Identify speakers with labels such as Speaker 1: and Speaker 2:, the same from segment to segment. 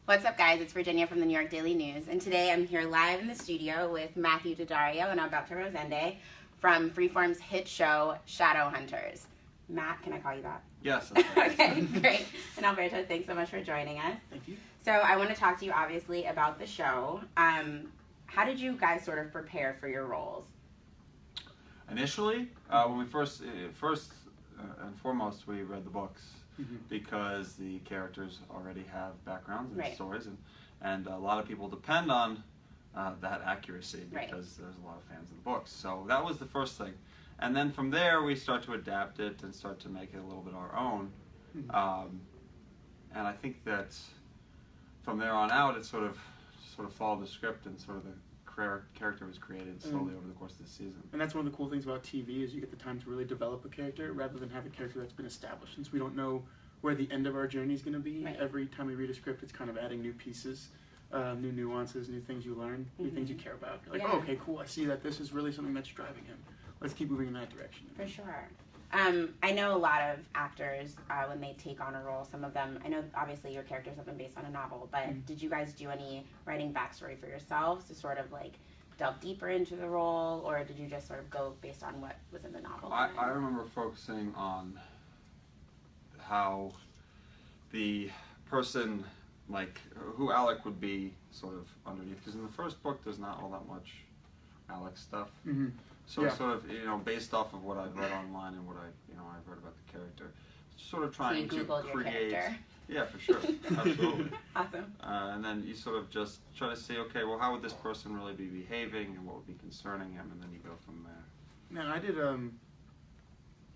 Speaker 1: What's up, guys? It's Virginia from the New York Daily News, and today I'm here live in the studio with Matthew Daddario and Alberto Rosende from Freeform's hit show Shadowhunters. Matt, can I call you that?
Speaker 2: Yes.
Speaker 1: Okay, great. And Alberto, thanks so much for joining us.
Speaker 3: Thank you.
Speaker 1: So I want to talk to you, obviously, about the show. How did you guys sort of prepare for your roles?
Speaker 2: Initially, when we first and foremost, we read the books because the characters already have backgrounds and stories, and a lot of people depend on that accuracy because there's a lot of fans of the books. So that was the first thing. And then from there, we start to adapt it and start to make it a little bit our own. And I think that from there on out, it sort of followed the script, and sort of the character was created slowly over the course of the season.
Speaker 3: And that's one of the cool things about TV is you get the time to really develop a character rather than have a character that's been established. Since we don't know where the end of our journey is going to be, every time we read a script, it's kind of adding new pieces, new nuances, new things you learn, new things you care about. You're like, oh, okay, cool, I see that this is really something that's driving him. Let's keep moving in that direction.
Speaker 1: For sure. I know a lot of actors, when they take on a role, some of them, I know obviously your characters have been based on a novel, but did you guys do any writing backstory for yourselves to sort of like delve deeper into the role, or did you just sort of go based on what was in the novel?
Speaker 2: I remember focusing on how the person, like who Alec would be sort of underneath, because in the first book there's not all that much Alec stuff. So sort of, based off of what I've read online and what I've read about the character, sort of trying to create. Yeah, for sure, absolutely.
Speaker 1: Awesome.
Speaker 2: And then you sort of just try to see, okay, well, how would this person really be behaving, and what would be concerning him, and then you go from there.
Speaker 3: Now, I did,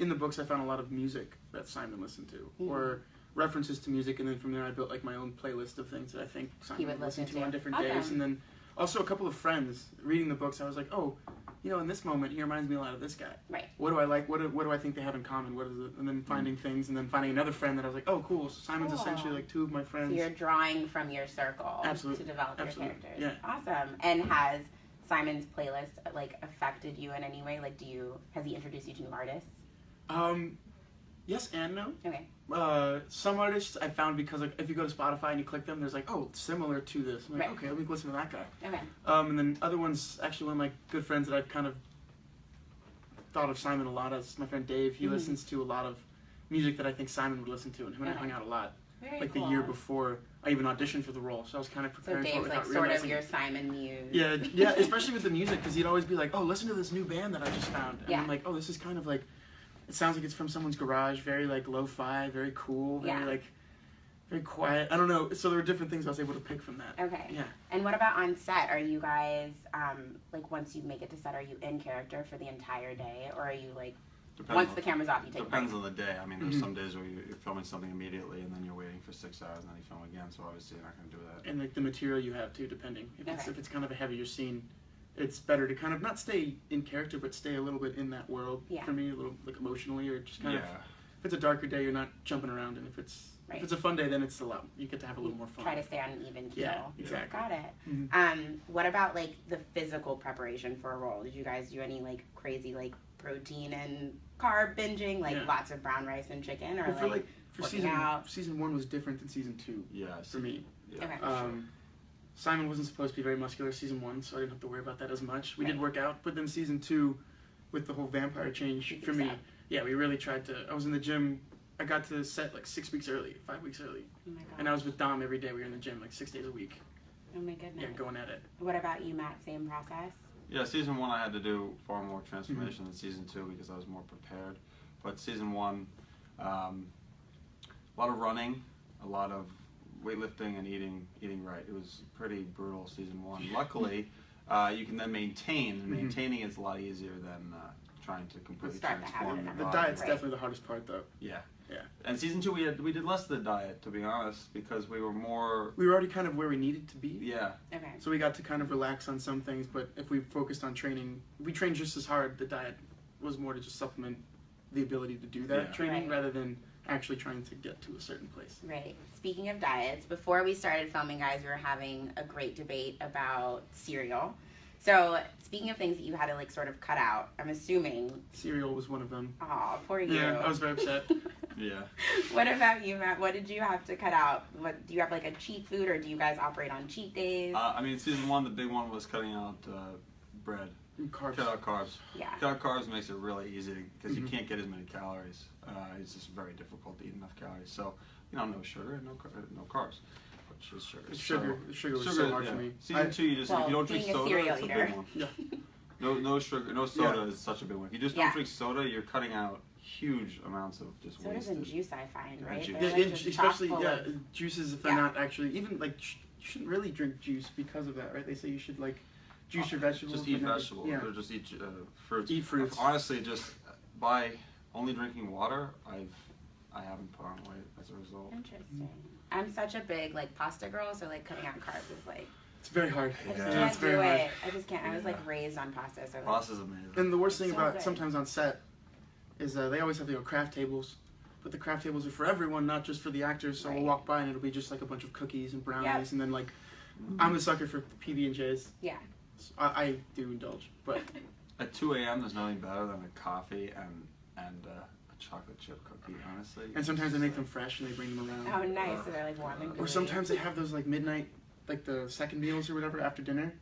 Speaker 3: in the books I found a lot of music that Simon listened to, or references to music, and then from there I built like my own playlist of things that I think Simon would listen to on different days, and then also a couple of friends reading the books. I was like, oh, in this moment, he reminds me a lot of this guy.
Speaker 1: Right.
Speaker 3: What do I like? What do I think they have in common? What is it? And then finding things, and then finding another friend that I was like, oh, cool. So Simon's essentially like two of my friends.
Speaker 1: So you're drawing from your circle to develop your characters.
Speaker 3: Yeah.
Speaker 1: Awesome. And has Simon's playlist like affected you in any way? Like, has he introduced you to new artists?
Speaker 3: Yes and no.
Speaker 1: Okay.
Speaker 3: Some artists I found because like if you go to Spotify and you click them, there's like, oh, similar to this. I'm like, okay, let me listen to that guy.
Speaker 1: Okay.
Speaker 3: And then other ones, actually one of my good friends that I've kind of thought of Simon a lot as, my friend Dave. He listens to a lot of music that I think Simon would listen to, and him and I hung out a lot.
Speaker 1: Very
Speaker 3: the year before I even auditioned for the role, so I was kind of preparing for it without
Speaker 1: Dave's like sort of your Simon muse.
Speaker 3: Yeah, especially with the music, because he'd always be like, oh, listen to this new band that I just found. And I'm like, oh, this is kind of like, it sounds like it's from someone's garage, very like lo-fi, very cool, very quiet. I don't know. So there were different things I was able to pick from that.
Speaker 1: Okay.
Speaker 3: Yeah.
Speaker 1: And what about on set? Are you guys like once you make it to set, are you in character for the entire day, or are you like once the camera's off you take?
Speaker 2: Depends on the day. I mean, there's some days where you're filming something immediately, and then you're waiting for 6 hours, and then you film again. So obviously you're not going to do that.
Speaker 3: And like the material you have too, depending. If it's kind of a heavier scene, it's better to kind of not stay in character, but stay a little bit in that world for me, a little like emotionally, or just kind of. If it's a darker day, you're not jumping around, and if it's a fun day, then it's a lot. You get to have a little more fun.
Speaker 1: Try to stay on an even keel.
Speaker 3: Yeah, exactly.
Speaker 1: Got it. What about like the physical preparation for a role? Did you guys do any like crazy like protein and carb binging, like lots of brown rice and chicken, or
Speaker 3: for season 1 was different than season 2.
Speaker 2: Yeah,
Speaker 3: for me.
Speaker 2: Yeah.
Speaker 1: Okay.
Speaker 3: Simon wasn't supposed to be very muscular season 1, so I didn't have to worry about that as much. We did work out, but then season 2, with the whole vampire change, for me, we really tried to. I was in the gym. I got to the set like 6 weeks early, 5 weeks early, and I was with Dom every day. We were in the gym like 6 days a week.
Speaker 1: Oh my goodness.
Speaker 3: Yeah, going at it.
Speaker 1: What about you, Matt? Same process?
Speaker 2: Yeah, season 1 I had to do far more transformation than season 2 because I was more prepared. But season 1, a lot of running, a lot of weightlifting, and eating right. It was pretty brutal season 1. Luckily, you can then maintain, and maintaining is a lot easier than trying to completely transform your body.
Speaker 3: The diet's definitely the hardest part, though.
Speaker 2: Yeah. And season 2 we did less of the diet, to be honest, because we were
Speaker 3: already kind of where we needed to be.
Speaker 2: Yeah.
Speaker 1: Okay.
Speaker 3: So we got to kind of relax on some things, but if we focused on training, we trained just as hard. The diet was more to just supplement the ability to do that training rather than actually trying to get to a certain place.
Speaker 1: Right. Speaking of diets, before we started filming, guys, we were having a great debate about cereal. So, speaking of things that you had to like sort of cut out, I'm assuming.
Speaker 3: Cereal was one of them.
Speaker 1: Oh, poor you.
Speaker 3: Yeah, I was very upset.
Speaker 2: Yeah.
Speaker 1: What about you, Matt? What did you have to cut out? What do you have like a cheat food, or do you guys operate on cheat days?
Speaker 2: I mean, season 1, the big one was cutting out bread.
Speaker 3: Carbs.
Speaker 2: Cut out carbs.
Speaker 1: Yeah.
Speaker 2: Cut out carbs makes it really easy because you can't get as many calories. It's just very difficult to eat enough calories. So, you know, no sugar and no carbs. Which is sugar.
Speaker 3: Sugar was so hard
Speaker 2: yeah.
Speaker 3: for me.
Speaker 2: Season 2, you just if you don't drink soda, it's a big one.
Speaker 3: Yeah.
Speaker 2: No sugar, no soda is such a big one. If you just don't drink soda, you're cutting out huge amounts of just
Speaker 1: Sodas
Speaker 2: wasted.
Speaker 1: and juice, I find, right?
Speaker 2: Juice.
Speaker 1: They're like just
Speaker 3: Especially
Speaker 1: chock-full
Speaker 3: juices if they're not actually even like you shouldn't really drink juice because of that, right? They say you should like juice your vegetables.
Speaker 2: Just eat vegetables or just eat fruits.
Speaker 3: Eat fruits.
Speaker 2: Honestly, just by only drinking water, I haven't put on weight as a result.
Speaker 1: Interesting. I'm such a big like pasta girl, so like cutting out carbs is like
Speaker 3: It's very hard.
Speaker 1: I just
Speaker 2: Yeah.
Speaker 1: can't
Speaker 3: It's very
Speaker 1: do
Speaker 3: hard.
Speaker 1: it. I just can't. I was like raised on pasta, so like,
Speaker 2: Pasta's amazing.
Speaker 3: And the worst thing
Speaker 1: So
Speaker 3: about
Speaker 1: good.
Speaker 3: sometimes on set is they always have craft tables, but the craft tables are for everyone, not just for the actors. So
Speaker 1: Right.
Speaker 3: we'll walk by and it'll be just like a bunch of cookies and brownies,
Speaker 1: Yep.
Speaker 3: and then like I'm a sucker for PB&Js.
Speaker 1: yeah.
Speaker 3: So I do indulge, but
Speaker 2: At 2 a.m., there's nothing better than a coffee and a chocolate chip cookie, honestly.
Speaker 3: and sometimes they make them fresh and they bring them around.
Speaker 1: Oh, nice. So they're like warm and gooey.
Speaker 3: Or sometimes they have those like midnight, like the second meals or whatever after dinner,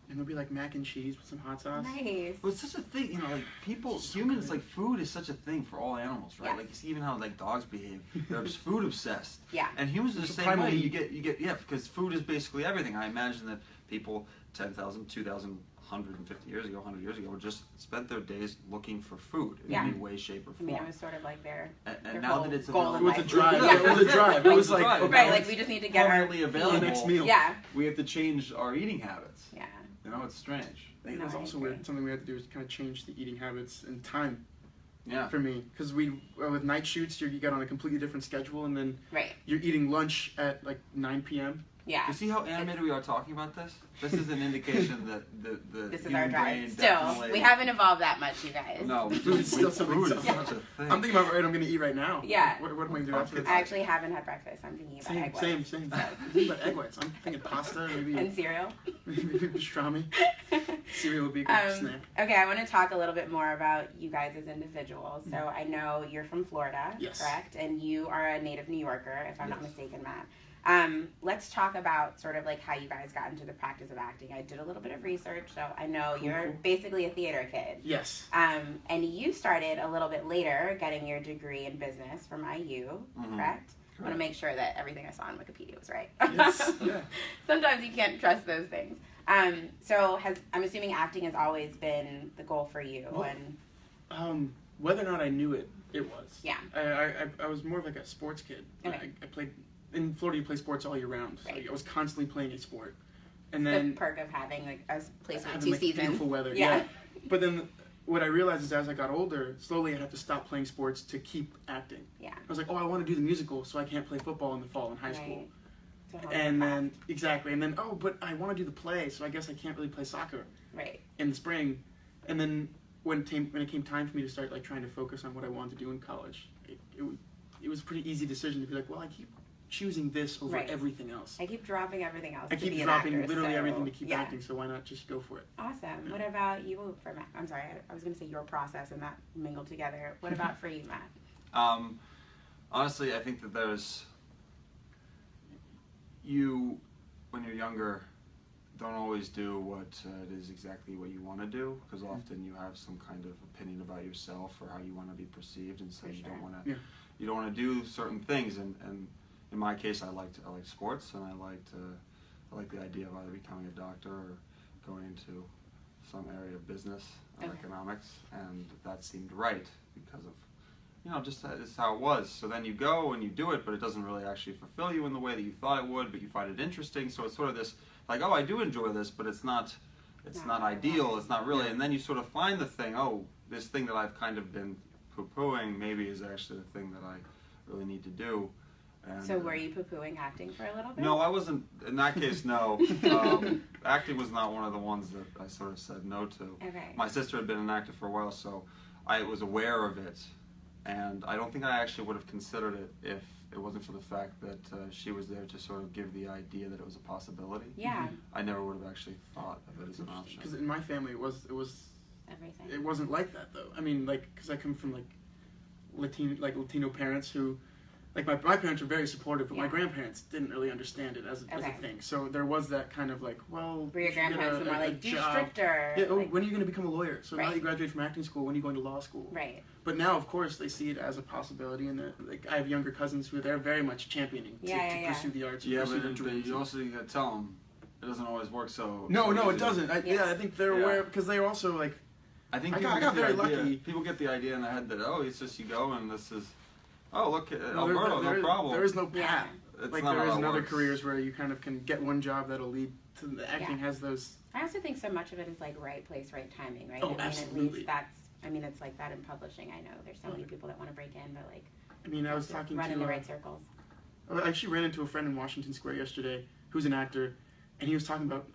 Speaker 3: and there'll be like mac and cheese with some hot sauce.
Speaker 1: Nice.
Speaker 2: Well, it's such a thing, you know, like people,
Speaker 3: So
Speaker 2: humans,
Speaker 3: good.
Speaker 2: like food is such a thing for all animals, right?
Speaker 1: Yeah.
Speaker 2: Like you see even how like dogs behave. They're just food obsessed.
Speaker 1: Yeah.
Speaker 2: And humans are the
Speaker 3: It's a
Speaker 2: same
Speaker 3: primal
Speaker 2: way.
Speaker 3: need.
Speaker 2: You get, because food is basically everything. I imagine that people 10,000, 2,000, 150 years ago, 100 years ago, just spent their days looking for food in
Speaker 1: Yeah.
Speaker 2: any way, shape, or
Speaker 1: I
Speaker 2: form.
Speaker 1: mean, it was sort of like their
Speaker 2: And now that it's
Speaker 1: goal in
Speaker 2: available,
Speaker 3: It was a
Speaker 1: life.
Speaker 3: drive.
Speaker 1: Yeah.
Speaker 3: It was a drive. It was like
Speaker 2: Drive.
Speaker 3: okay,
Speaker 1: Right, like we just need to get our
Speaker 2: permanently available.
Speaker 3: the next meal.
Speaker 1: Yeah.
Speaker 2: We have to change our eating habits.
Speaker 1: Yeah.
Speaker 2: You know, it's strange.
Speaker 3: I think it was
Speaker 1: No, I
Speaker 3: also
Speaker 1: agree.
Speaker 3: weird. Something we had to do is kind of change the eating habits and time
Speaker 2: Yeah.
Speaker 3: for me, because with night shoots you get on a completely different schedule, and then
Speaker 1: Right.
Speaker 3: you're eating lunch at like 9 p.m.
Speaker 1: Yeah.
Speaker 2: You see how animated we are talking about this? This is an indication that the
Speaker 1: This is
Speaker 2: human
Speaker 1: our
Speaker 2: brain
Speaker 1: drive. Still,
Speaker 2: definitely...
Speaker 1: we haven't evolved that much, you guys.
Speaker 2: No,
Speaker 3: Food is still something
Speaker 2: food is
Speaker 3: else.
Speaker 2: such a thing.
Speaker 3: I'm thinking about what I'm going to eat right now.
Speaker 1: Yeah.
Speaker 3: What am I going to do after this?
Speaker 1: I actually haven't had breakfast. I'm thinking about egg whites.
Speaker 3: Same. I'm thinking about egg whites. I'm thinking pasta, maybe
Speaker 1: And cereal.
Speaker 3: pastrami. Cereal would be a good snack.
Speaker 1: Okay, I want to talk a little bit more about you guys as individuals. So I know you're from Florida,
Speaker 3: Yes.
Speaker 1: correct? And you are a native New Yorker, if I'm not
Speaker 2: Yes.
Speaker 1: mistaken, Matt. Let's talk about sort of like how you guys got into the practice of acting. I did a little bit of research, so I know you're
Speaker 3: Cool.
Speaker 1: basically a theater kid.
Speaker 3: Yes.
Speaker 1: And you started a little bit later getting your degree in business from IU, correct? I want to make sure that everything I saw on Wikipedia was right.
Speaker 3: Yes. Yeah.
Speaker 1: Sometimes you can't trust those things. So I'm assuming acting has always been the goal for you.
Speaker 3: Well,
Speaker 1: And
Speaker 3: whether or not I knew it, it was.
Speaker 1: Yeah.
Speaker 3: I was more of like a sports kid.
Speaker 1: Okay.
Speaker 3: I played in Florida. You play sports all year round. So
Speaker 1: Right.
Speaker 3: I was constantly playing a sport, and
Speaker 1: the
Speaker 3: then
Speaker 1: perk of having like a place with
Speaker 3: having,
Speaker 1: 2
Speaker 3: like,
Speaker 1: seasons.
Speaker 3: beautiful weather.
Speaker 1: Yeah.
Speaker 3: But then what I realized is as I got older, slowly I'd have to stop playing sports to keep acting.
Speaker 1: Yeah.
Speaker 3: I was like, oh, I want to do the musical, so I can't play football in the fall in high school.
Speaker 1: Right. So how
Speaker 3: And
Speaker 1: was
Speaker 3: then exactly, and then oh, but I want to do the play, so I guess I can't really play soccer
Speaker 1: that? Right.
Speaker 3: in the spring. And then when it came time for me to start like trying to focus on what I wanted to do in college, it was a pretty easy decision to be like, well, I keep choosing this over
Speaker 1: Right.
Speaker 3: everything else.
Speaker 1: I keep dropping everything else.
Speaker 3: I
Speaker 1: to
Speaker 3: keep
Speaker 1: be an
Speaker 3: dropping
Speaker 1: actor,
Speaker 3: literally
Speaker 1: so,
Speaker 3: everything to keep
Speaker 1: yeah.
Speaker 3: acting, so why not just go for it?
Speaker 1: Awesome. What about you for Matt? I'm sorry, I was going to say your process and that mingled together. What about for you, Matt?
Speaker 2: Honestly, I think that when you're younger, don't always do what it is exactly what you want to do, because often you have some kind of opinion about yourself or how you want to be perceived, and so
Speaker 1: For
Speaker 2: you
Speaker 1: sure.
Speaker 2: don't want to
Speaker 3: Yeah.
Speaker 2: you don't want to do certain things. And in my case, I like sports, and I like the idea of either becoming a doctor or going into some area of business or
Speaker 1: Okay.
Speaker 2: economics, and that seemed right because of just that is how it was. So then you go and you do it, but it doesn't really actually fulfill you in the way that you thought it would, but you find it interesting. So it's sort of this, like, oh, I do enjoy this, but it's not ideal, it's not really. And then you sort of find the thing, oh, this thing that I've kind of been poo-pooing maybe is actually the thing that I really need to do. And,
Speaker 1: So were you poo-pooing acting for a little bit?
Speaker 2: no, I wasn't. In that case, no. Acting was not one of the ones that I sort of said no to.
Speaker 1: Okay.
Speaker 2: My sister had been an actor for a while, so I was aware of it. And I don't think I actually would have considered it if it wasn't for the fact that she was there to sort of give the idea that it was a possibility.
Speaker 1: Yeah.
Speaker 2: I never would have actually thought of it as an option.
Speaker 3: Because in my family, it was
Speaker 1: Everything.
Speaker 3: it wasn't like that though. I mean, like, because I come from like Latino parents who, like, my parents were very supportive, but my grandparents didn't really understand it as a thing. So there was that kind of like, well,
Speaker 1: Were your grandparents more like, do stricter?
Speaker 3: Yeah,
Speaker 1: like,
Speaker 3: when are you going to become a lawyer? So now
Speaker 1: Right.
Speaker 3: you graduate from acting school, when are you going to law school?
Speaker 1: Right.
Speaker 3: But now, of course, they see it as a possibility, and like I have younger cousins who they're very much championing to pursue the arts.
Speaker 2: Yeah,
Speaker 3: pursue their
Speaker 2: but
Speaker 3: dreams.
Speaker 2: you also got to tell them it doesn't always work so.
Speaker 3: No,
Speaker 2: so
Speaker 3: it
Speaker 2: easy.
Speaker 3: doesn't. I think they're aware because they're also like.
Speaker 2: I think
Speaker 3: I
Speaker 2: people
Speaker 3: got
Speaker 2: get the
Speaker 3: very
Speaker 2: idea.
Speaker 3: lucky.
Speaker 2: People get the idea in their head that it's just you go and this is. Oh look,
Speaker 3: No,
Speaker 2: Alberto, no problem.
Speaker 3: There is no path.
Speaker 1: Yeah.
Speaker 2: It's
Speaker 3: Like
Speaker 2: not
Speaker 3: there
Speaker 2: how
Speaker 3: is
Speaker 2: it
Speaker 3: in other
Speaker 2: works.
Speaker 3: careers where you kind of can get one job that'll lead to the acting has those.
Speaker 1: I also think so much of it is like right place, right timing, right?
Speaker 3: Oh,
Speaker 1: I mean,
Speaker 3: absolutely.
Speaker 1: At least it's like that in publishing. I know there's so many people that want to break in, but like.
Speaker 3: I mean, I was talking
Speaker 1: run
Speaker 3: to.
Speaker 1: in the right circles.
Speaker 3: I actually ran into a friend in Washington Square yesterday who's an actor, and he was talking about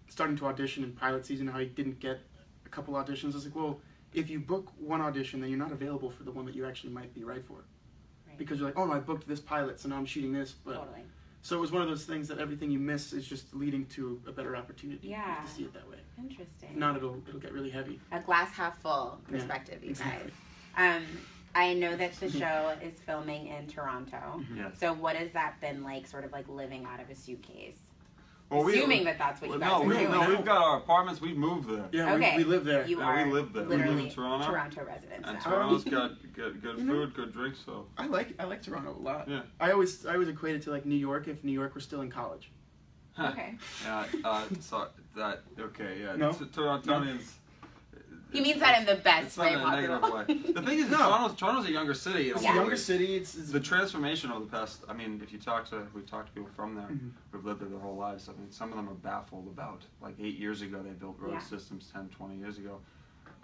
Speaker 3: starting to audition in pilot season, how he didn't get a couple auditions. I was like, well, if you book one audition, then you're not available for the one that you actually might be right for.
Speaker 1: Right.
Speaker 3: Because you're like, oh, no, I booked this pilot, so now I'm shooting this. But
Speaker 1: Totally.
Speaker 3: So it was one of those things that everything you miss is just leading to a better opportunity.
Speaker 1: Yeah.
Speaker 3: You have to see it that way.
Speaker 1: Interesting.
Speaker 3: If not, it'll get really heavy.
Speaker 1: A glass half full perspective, you
Speaker 3: exactly.
Speaker 1: guys. I know that the show is filming in Toronto.
Speaker 2: Yes.
Speaker 1: So what has that been like, sort of like living out of a suitcase?
Speaker 2: Well,
Speaker 1: Assuming that's what you guys are doing.
Speaker 2: we've got our apartments. We've moved there.
Speaker 3: Yeah,
Speaker 1: Okay.
Speaker 3: we live there.
Speaker 1: You
Speaker 2: Yeah,
Speaker 1: are
Speaker 2: we live there. We live
Speaker 1: literally
Speaker 2: in Toronto.
Speaker 1: residents.
Speaker 2: And
Speaker 1: now.
Speaker 2: Toronto's got good food, good drinks. So
Speaker 3: I like Toronto a lot.
Speaker 2: Yeah.
Speaker 3: I always equate it to like New York if New York were still in college.
Speaker 1: Okay.
Speaker 2: yeah. So that okay. Yeah.
Speaker 3: No?
Speaker 2: Torontonians.
Speaker 1: He means that in the best
Speaker 2: It's not
Speaker 1: way
Speaker 2: in a negative
Speaker 1: possible.
Speaker 2: way. The thing is,
Speaker 3: No.
Speaker 2: Toronto's a younger city.
Speaker 3: It's
Speaker 1: Yeah.
Speaker 3: a younger city. It's
Speaker 2: The transformation over the past, I mean, if you we've talked to people from there
Speaker 3: Mhm.
Speaker 2: who've lived there their whole lives. I mean, some of them are baffled about, like 8 years ago, they built road
Speaker 1: Yeah.
Speaker 2: systems 10, 20 years ago,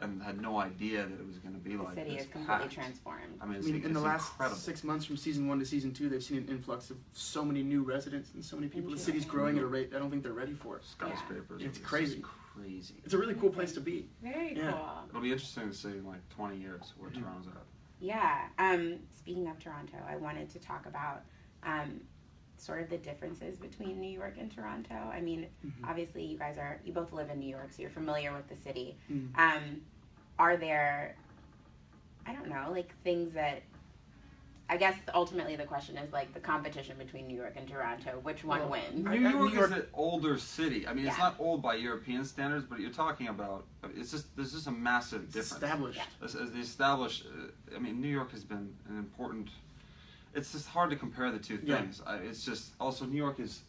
Speaker 2: and had no idea that it was going to be
Speaker 1: The
Speaker 2: like
Speaker 1: city
Speaker 2: this
Speaker 1: is completely
Speaker 2: packed.
Speaker 1: transformed.
Speaker 2: I mean,
Speaker 3: I mean, in the last
Speaker 2: incredible.
Speaker 3: 6 months from season 1 to season 2, they've seen an influx of so many new residents and so many people. The city's growing at a rate I don't think they're ready for.
Speaker 2: Skyscrapers.
Speaker 3: It's
Speaker 2: just
Speaker 3: crazy.
Speaker 2: Crazy.
Speaker 3: It's a really cool place to be.
Speaker 1: Very
Speaker 3: Yeah.
Speaker 1: cool.
Speaker 2: It'll be interesting to see in like 20 years where
Speaker 3: Mhm.
Speaker 2: Toronto's at.
Speaker 1: Yeah. Speaking of Toronto, I wanted to talk about sort of the differences between New York and Toronto. I mean,
Speaker 3: Mhm.
Speaker 1: obviously you both live in New York, so you're familiar with the city.
Speaker 3: Mhm.
Speaker 1: Are there, I don't know, like things that, I guess ultimately the question is like the competition between New York and Toronto, which one
Speaker 3: Well,
Speaker 1: wins?
Speaker 2: New York is an older city. I mean, it's
Speaker 1: Yeah.
Speaker 2: not old by European standards, but you're talking about, there's just a massive
Speaker 3: It's
Speaker 2: difference.
Speaker 3: established.
Speaker 1: Yeah.
Speaker 2: As the established, I mean, New York has been an important. It's just hard to compare the two
Speaker 3: Yeah.
Speaker 2: things. It's just also New York is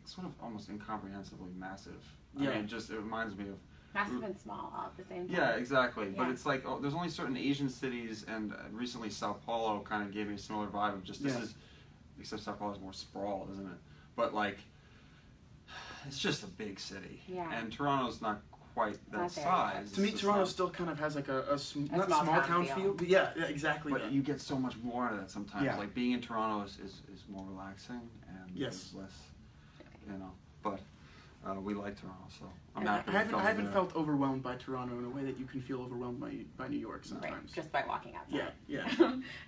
Speaker 2: sort of almost incomprehensibly massive.
Speaker 3: Yeah.
Speaker 2: I mean, just it reminds me of.
Speaker 1: Massive and small all at the same time.
Speaker 2: Yeah, exactly. But
Speaker 1: Yeah.
Speaker 2: it's like there's only certain Asian cities, and recently Sao Paulo kind of gave me a similar vibe of just this
Speaker 3: Yeah.
Speaker 2: is, except Sao Paulo is more sprawl, isn't it? But like, it's just a big city.
Speaker 1: Yeah.
Speaker 2: And Toronto's not quite that
Speaker 1: Not there
Speaker 2: size.
Speaker 3: To me,
Speaker 2: It's
Speaker 3: Toronto
Speaker 2: not-
Speaker 3: still kind of has like not
Speaker 1: A
Speaker 3: small
Speaker 1: small
Speaker 3: town
Speaker 1: town
Speaker 3: feel,
Speaker 1: feel.
Speaker 3: but yeah, exactly.
Speaker 2: But
Speaker 3: that.
Speaker 2: you get so much more out of that sometimes.
Speaker 3: Yeah.
Speaker 2: Like being in Toronto is more relaxing and
Speaker 3: Yes.
Speaker 2: there's less, you know. But we like Toronto, so I'm
Speaker 3: I
Speaker 2: happy.
Speaker 3: haven't felt overwhelmed by Toronto in a way that you can feel overwhelmed by New York
Speaker 1: Right,
Speaker 3: sometimes.
Speaker 1: just by walking outside.
Speaker 3: Yeah.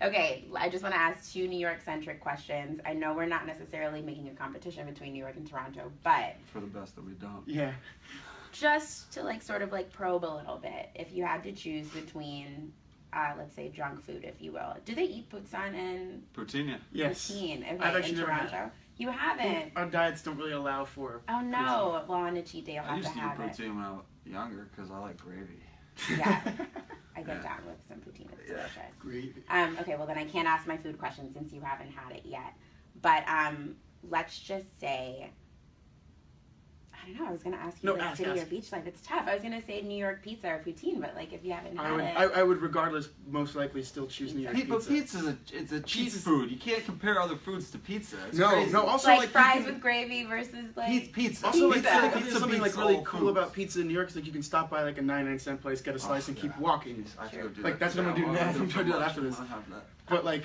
Speaker 1: Okay, I just want to ask 2 New York-centric questions. I know we're not necessarily making a competition between New York and Toronto, but
Speaker 2: For the best that we don't.
Speaker 3: Yeah.
Speaker 1: just to like sort of like probe a little bit, if you had to choose between, let's say junk food, if you will, do they eat poutine in
Speaker 2: Poutine, yeah.
Speaker 3: Yes.
Speaker 1: poutine? Okay,
Speaker 3: I've actually
Speaker 1: in
Speaker 3: never had
Speaker 1: Toronto. You haven't.
Speaker 3: Our diets don't really allow for.
Speaker 1: Oh no! Well, on a cheat day, I'll
Speaker 2: I
Speaker 1: have
Speaker 2: used
Speaker 1: to
Speaker 2: to eat
Speaker 1: have it.
Speaker 2: poutine when I was younger because I like gravy.
Speaker 1: Yeah. I get
Speaker 2: Yeah.
Speaker 1: down with some poutine. It's
Speaker 2: Yeah.
Speaker 1: delicious.
Speaker 3: Gravy.
Speaker 1: Okay, well then I can't ask my food question since you haven't had it yet. But let's just say, I don't know. I was gonna ask you
Speaker 3: No,
Speaker 1: like
Speaker 3: ask,
Speaker 1: city or
Speaker 3: ask.
Speaker 1: beach life. It's tough. I was gonna say New York pizza or poutine, but like if you haven't had it,
Speaker 3: I would regardless most likely still choose New York
Speaker 2: But
Speaker 3: pizza.
Speaker 2: it's a cheap
Speaker 3: Pizza's-
Speaker 2: food. You can't compare other foods to pizza. It's
Speaker 3: No,
Speaker 2: crazy.
Speaker 3: no.
Speaker 1: it's
Speaker 3: Also,
Speaker 1: like fries
Speaker 3: you can-
Speaker 1: with gravy versus like
Speaker 2: Pizza.
Speaker 3: Also, like,
Speaker 1: Pizza.
Speaker 3: I think
Speaker 2: Pizza
Speaker 3: there's something like
Speaker 2: beats
Speaker 3: really
Speaker 2: all
Speaker 3: cool
Speaker 2: foods.
Speaker 3: about pizza in New York is like you can stop by like a 99-cent place, get a slice, and keep
Speaker 2: yeah.
Speaker 3: walking.
Speaker 2: Jeez, I have to go do
Speaker 3: Like,
Speaker 2: that
Speaker 3: that's what I'm
Speaker 2: today.
Speaker 3: gonna do
Speaker 2: I'll
Speaker 3: now. I'm gonna do that
Speaker 2: for
Speaker 3: after
Speaker 2: lunch.
Speaker 3: this.
Speaker 2: I'll have that.
Speaker 3: But like,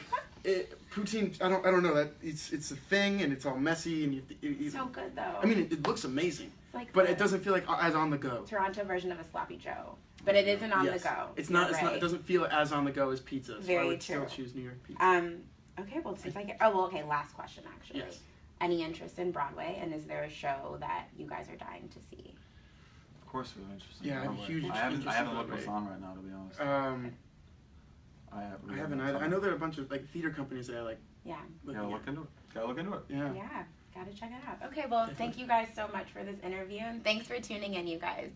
Speaker 3: poutine, I don't know that it's a thing and it's all messy and
Speaker 1: so good though.
Speaker 3: I mean, it looks amazing,
Speaker 1: it's like
Speaker 3: but
Speaker 1: the
Speaker 3: it doesn't feel like as on the go.
Speaker 1: Toronto version of a sloppy Joe, but it isn't on
Speaker 3: Yes.
Speaker 1: the go.
Speaker 3: It's not.
Speaker 1: You're
Speaker 3: It's not.
Speaker 1: right.
Speaker 3: It doesn't feel as on the go as pizza. So
Speaker 1: Very
Speaker 3: I would still
Speaker 1: true.
Speaker 3: choose New York pizza.
Speaker 1: Okay, well, since I get... Oh, well, okay, last question, actually.
Speaker 3: Yes.
Speaker 1: Any interest in Broadway, and is there a show that you guys are dying to see?
Speaker 2: Of course we're interested.
Speaker 3: Yeah, I have a huge
Speaker 2: I haven't
Speaker 3: interest in
Speaker 2: looked what's
Speaker 3: Broadway.
Speaker 2: on right now, to be honest.
Speaker 3: I haven't either. I know there are a bunch of like theater companies that I like.
Speaker 1: Yeah.
Speaker 2: Gotta look into it. Gotta look into it.
Speaker 3: Yeah.
Speaker 1: Yeah, gotta check it out. Okay, well, thank you guys so much for this interview, and thanks for tuning in, you guys.